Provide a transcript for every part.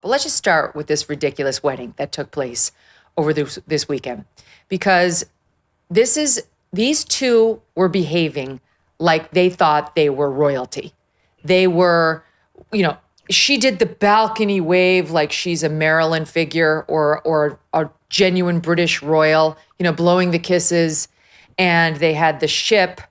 let's just start with this ridiculous wedding that took place over this weekend, because these two were behaving like they thought they were royalty. They were, she did the balcony wave like she's a Maryland figure or a genuine British royal, blowing the kisses. And they had the ship,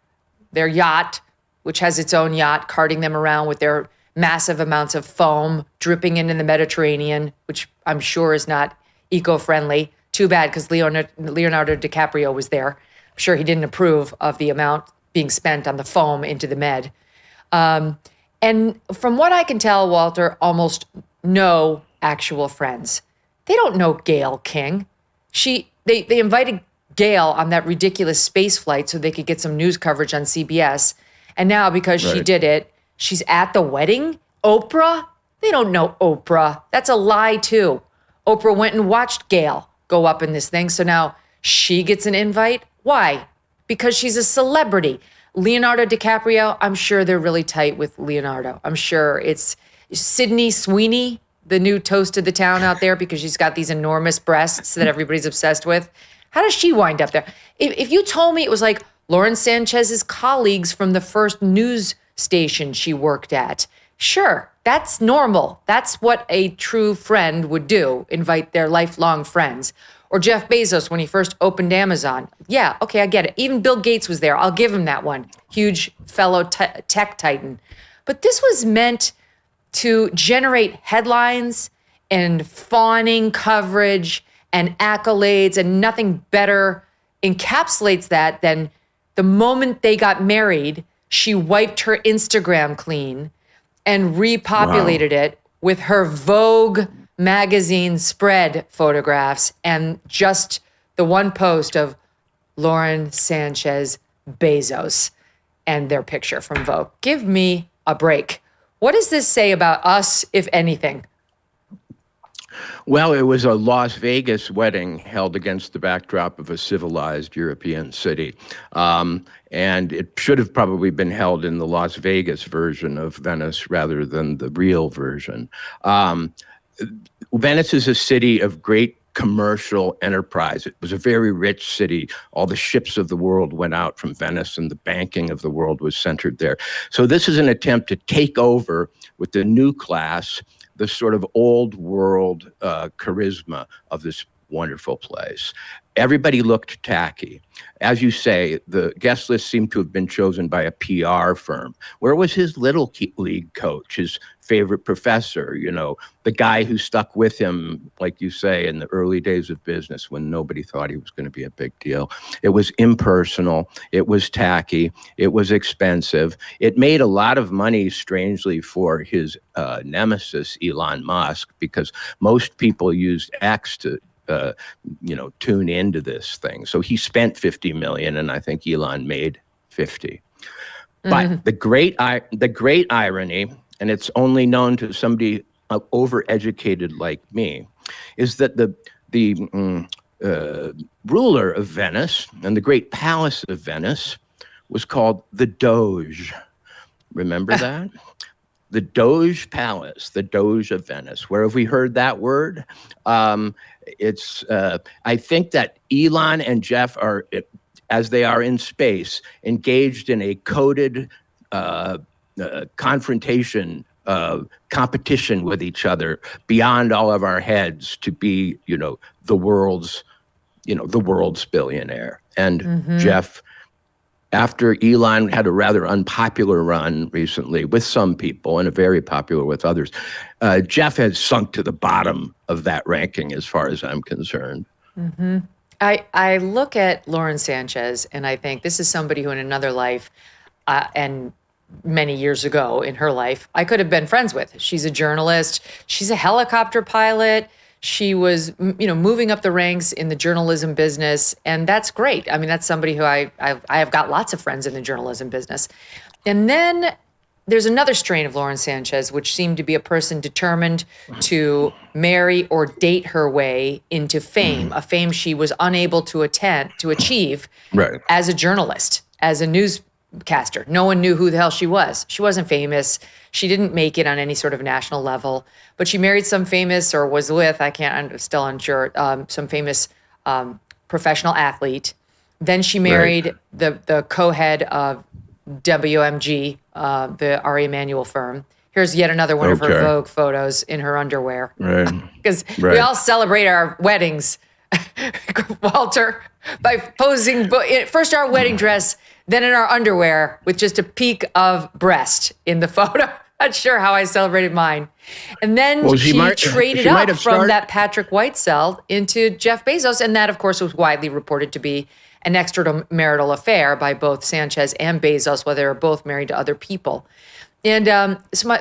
their yacht, which has its own yacht, carting them around with their massive amounts of foam dripping into the Mediterranean, which I'm sure is not eco-friendly. Too bad, because Leonardo DiCaprio was there. I'm sure he didn't approve of the amount being spent on the foam into the Med. And from what I can tell, Walter, almost no actual friends. They don't know Gayle King. They invited Gayle on that ridiculous space flight so they could get some news coverage on CBS. And now, because she did it, she's at the wedding? Oprah? They don't know Oprah. That's a lie, too. Oprah went and watched Gayle go up in this thing, so now she gets an invite? Why? Because she's a celebrity. Leonardo DiCaprio, I'm sure they're really tight with Leonardo. I'm sure it's Sydney Sweeney, the new toast of the town out there, because she's got these enormous breasts that everybody's obsessed with. How does she wind up there? If you told me it was like Lauren Sanchez's colleagues from the first news station she worked at, sure, that's normal. That's what a true friend would do, invite their lifelong friends. Or Jeff Bezos when he first opened Amazon. Yeah, okay, I get it. Even Bill Gates was there. I'll give him that one. Huge fellow tech titan. But this was meant to generate headlines and fawning coverage and accolades, and nothing better encapsulates that than the moment they got married, she wiped her Instagram clean and repopulated it with her Vogue magazine spread photographs and just the one post of Lauren Sanchez Bezos and their picture from Vogue. Give me a break. What does this say about us, if anything? Well, it was a Las Vegas wedding held against the backdrop of a civilized European city. And it should have probably been held in the Las Vegas version of Venice rather than the real version. Venice is a city of great commercial enterprise. It was a very rich city. All the ships of the world went out from Venice, and the banking of the world was centered there. So this is an attempt to take over with the new class the sort of old world charisma of this wonderful place. Everybody looked tacky. As you say, the guest list seemed to have been chosen by a PR firm. Where was his little league coach, his favorite professor, the guy who stuck with him, like you say, in the early days of business when nobody thought he was going to be a big deal? It was impersonal. It was tacky. It was expensive. It made a lot of money, strangely, for his nemesis, Elon Musk, because most people used X to tune into this thing. So he spent $50 million, and I think Elon made 50. But the great irony, and it's only known to somebody overeducated like me, is that the ruler of Venice and the great palace of Venice was called the Doge. Remember that? The Doge Palace, the Doge of Venice. Where have we heard that word? I think that Elon and Jeff are, as they are in space, engaged in a coded confrontation, competition with each other beyond all of our heads to be, the world's billionaire. And Jeff, after Elon had a rather unpopular run recently with some people and a very popular with others, Jeff has sunk to the bottom of that ranking as far as I'm concerned. Mm-hmm. I look at Lauren Sanchez and I think this is somebody who in another life and many years ago in her life, I could have been friends with. She's a journalist. She's a helicopter pilot. She was, moving up the ranks in the journalism business, and that's great. I mean, that's somebody who I have got lots of friends in the journalism business. And then there's another strain of Lauren Sanchez, which seemed to be a person determined to marry or date her way into fame, a fame she was unable to achieve as a journalist, as a news cast her. No one knew who the hell she was. She wasn't famous. She didn't make it on any sort of national level, but she married some famous, or was with, I'm still unsure, some famous professional athlete. Then she married the co-head of WMG, the Ari Emanuel firm. Here's yet another one of her Vogue photos in her underwear. Right. Because we all celebrate our weddings, Walter, by posing first our wedding dress, then in our underwear with just a peek of breast in the photo. Not sure how I celebrated mine. And then she traded up from that Patrick Whitesell into Jeff Bezos. And that, of course, was widely reported to be an extramarital affair by both Sanchez and Bezos, while they were both married to other people. And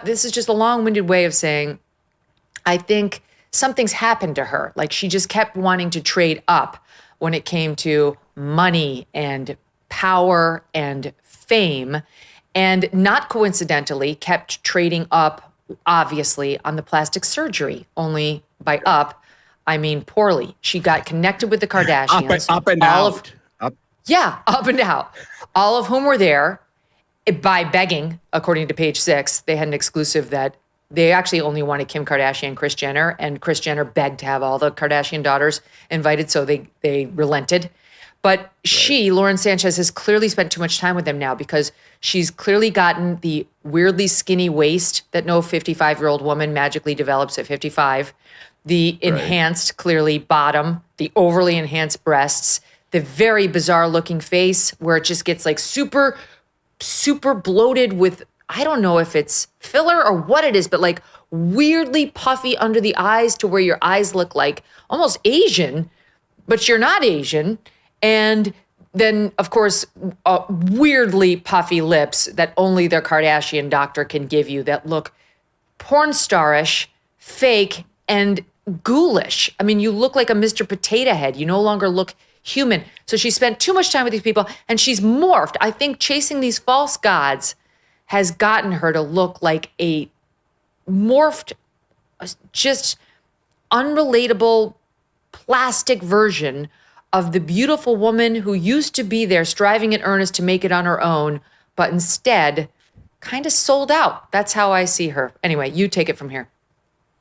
this is just a long-winded way of saying, I think something's happened to her. Like, she just kept wanting to trade up when it came to money and power and fame, and not coincidentally kept trading up, obviously, on the plastic surgery. Only by up, I mean poorly. She got connected with the Kardashians. Up and out. Yeah, up and out. All of whom were there by begging, according to Page Six. They had an exclusive that they actually only wanted Kim Kardashian and Kris Jenner, and Kris Jenner begged to have all the Kardashian daughters invited, so they relented. But she, Lauren Sanchez, has clearly spent too much time with them now, because she's clearly gotten the weirdly skinny waist that no 55-year-old woman magically develops at 55, the enhanced, clearly, bottom, the overly enhanced breasts, the very bizarre-looking face where it just gets like super, super bloated with, I don't know if it's filler or what it is, but like weirdly puffy under the eyes to where your eyes look like almost Asian, but you're not Asian. And then, of course, weirdly puffy lips that only their Kardashian doctor can give you that look porn starish, fake, and ghoulish. I mean, you look like a Mr. Potato Head. You no longer look human. So she spent too much time with these people, and she's morphed. I think chasing these false gods has gotten her to look like a morphed, just unrelatable plastic version of the beautiful woman who used to be there striving in earnest to make it on her own, but instead kind of sold out. That's how I see her. Anyway, you take it from here.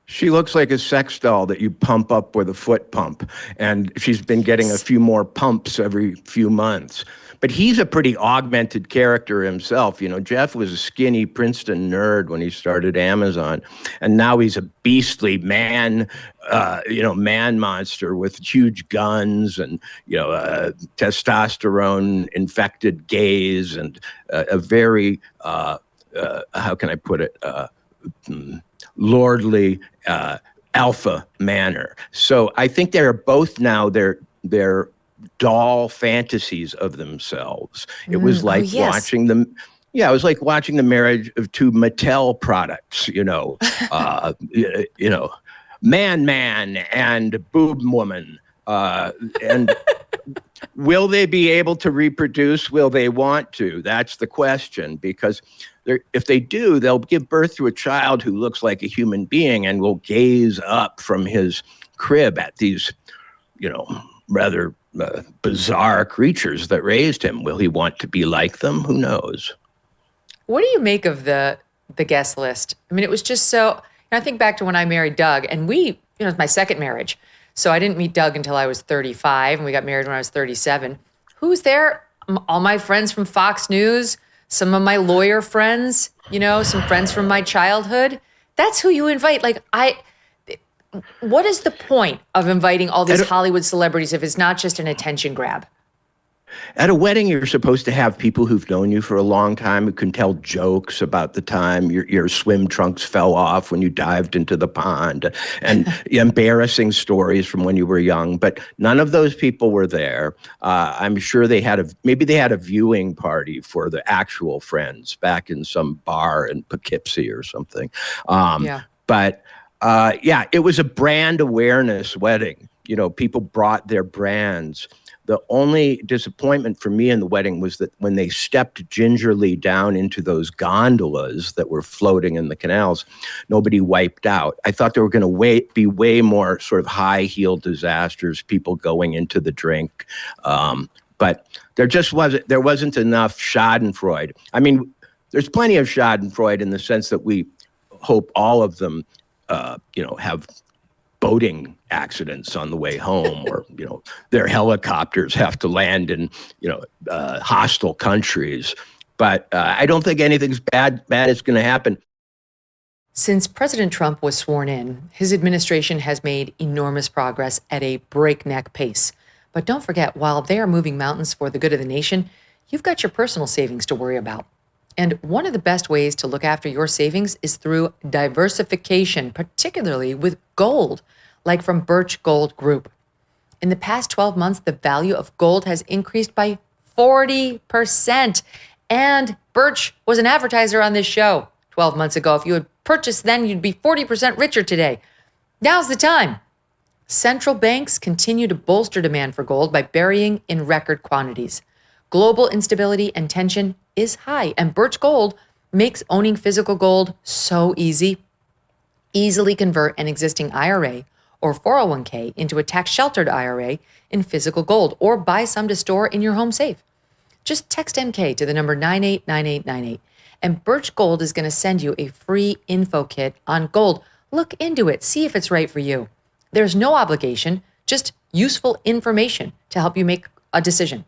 She looks like a sex doll that you pump up with a foot pump, and she's been getting a few more pumps every few months. But he's a pretty augmented character himself. You know, Jeff was a skinny Princeton nerd when he started Amazon, and now he's a beastly man, man monster with huge guns and, testosterone-infected gaze and a very, how can I put it, lordly alpha manner. So I think they're both now they're doll fantasies of themselves. It was like watching them. Yeah, it was like watching the marriage of two Mattel products. Man and boob woman. And will they be able to reproduce? Will they want to? That's the question, because if they do, they'll give birth to a child who looks like a human being and will gaze up from his crib at these, rather bizarre creatures that raised him. Will he want to be like them? Who knows? What do you make of the guest list? I mean, it was just so, I think back to when I married Doug, and it was my second marriage. So I didn't meet Doug until I was 35, and we got married when I was 37. Who's there? All my friends from Fox News, some of my lawyer friends, some friends from my childhood. That's who you invite. What is the point of inviting all these Hollywood celebrities if it's not just an attention grab? At a wedding, you're supposed to have people who've known you for a long time who can tell jokes about the time your swim trunks fell off when you dived into the pond, and embarrassing stories from when you were young. But none of those people were there. I'm sure maybe they had a viewing party for the actual friends back in some bar in Poughkeepsie or something. But it was a brand awareness wedding. People brought their brands. The only disappointment for me in the wedding was that when they stepped gingerly down into those gondolas that were floating in the canals, nobody wiped out. I thought there were going to be way more sort of high-heel disasters, people going into the drink. But There wasn't enough Schadenfreude. I mean, there's plenty of Schadenfreude in the sense that we hope all of them, have boating accidents on the way home, or their helicopters have to land in hostile countries. But I don't think anything's bad is going to happen. Since President Trump was sworn in, his administration has made enormous progress at a breakneck pace. But don't forget, while they are moving mountains for the good of the nation, you've got your personal savings to worry about. And one of the best ways to look after your savings is through diversification, particularly with gold, like from Birch Gold Group. In the past 12 months, the value of gold has increased by 40%. And Birch was an advertiser on this show 12 months ago. If you had purchased then, you'd be 40% richer today. Now's the time. Central banks continue to bolster demand for gold by burying in record quantities. Global instability and tension is high, and Birch Gold makes owning physical gold so easy. Easily convert an existing IRA or 401k into a tax-sheltered IRA in physical gold, or buy some to store in your home safe. Just text MK to the number 989898, and Birch Gold is going to send you a free info kit on gold. Look into it, see if it's right for you. There's no obligation, just useful information to help you make a decision.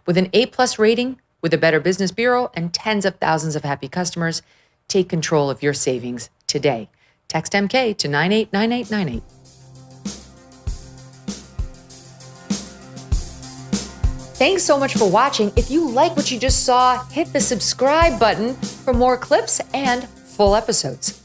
With an A+ rating, with a Better Business Bureau, and tens of thousands of happy customers, take control of your savings today. Text MK to 989898. Thanks so much for watching. If you like what you just saw, hit the subscribe button for more clips and full episodes.